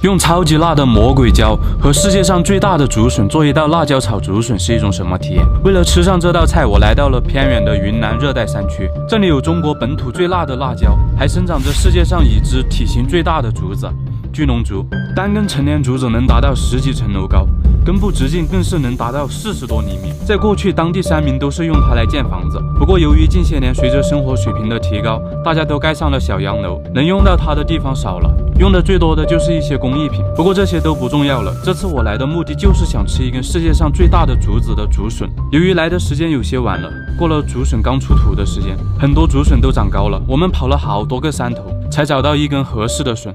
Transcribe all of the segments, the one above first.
用超级辣的魔鬼椒和世界上最大的竹笋做一道辣椒炒竹笋是一种什么体验？为了吃上这道菜，我来到了偏远的云南热带山区，这里有中国本土最辣的辣椒，还生长着世界上已知体型最大的竹子——巨龙竹。单根成年竹子能达到10几层楼高，根部直径更是能达到40多厘米。在过去，当地山民都是用它来建房子。不过，由于近些年随着生活水平的提高，大家都盖上了小洋楼，能用到它的地方少了。用的最多的就是一些工艺品，不过这些都不重要了。这次我来的目的就是想吃一根世界上最大的竹子的竹笋。由于来的时间有些晚了，过了竹笋刚出土的时间，很多竹笋都长高了。我们跑了好多个山头，才找到一根合适的笋。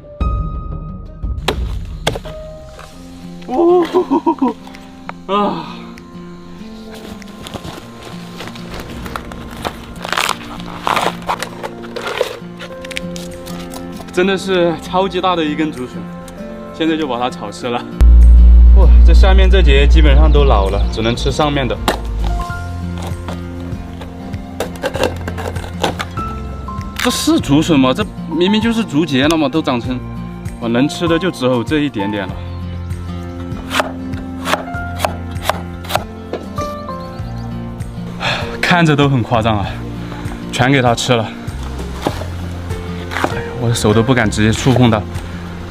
啊！真的是超级大的一根竹笋，现在就把它炒吃了。哇，这下面这节基本上都老了，只能吃上面的。这是竹笋吗？这明明就是竹节了嘛，都长成，我能吃的就只有这一点点了。看着都很夸张啊，全给它吃了。我的手都不敢直接触碰它，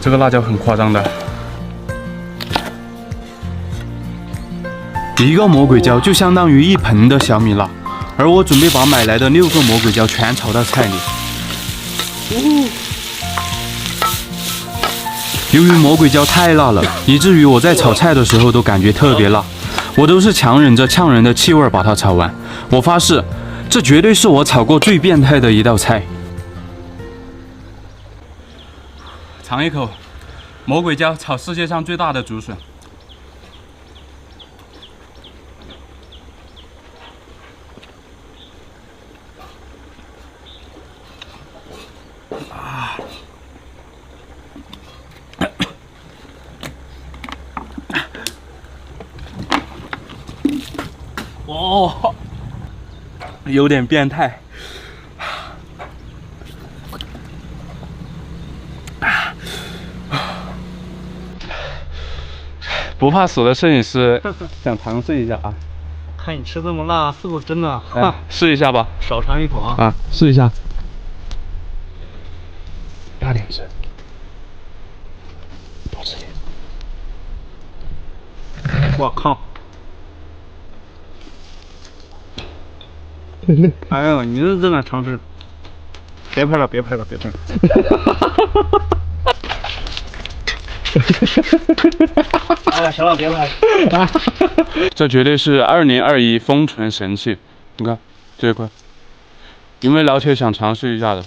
这个辣椒很夸张的。一个魔鬼椒就相当于1盆的小米辣，而我准备把买来的6个魔鬼椒全炒到菜里。由于魔鬼椒太辣了，以至于我在炒菜的时候都感觉特别辣，我都是强忍着呛人的气味把它炒完。我发誓，这绝对是我炒过最变态的一道菜。尝一口魔鬼椒炒世界上最大的竹笋。哦，有点变态。不怕死的摄影师想尝试一下啊！看你吃这么辣，是不是真的？试一下吧，少尝一口啊！啊，试一下，大点吃，多吃点。我靠！哎呦，你这敢尝试？别拍了，别拍了，别拍了！哎呀，行了，别拍了。这绝对是2021封存神器，你看这一块，有没有老铁想尝试一下的？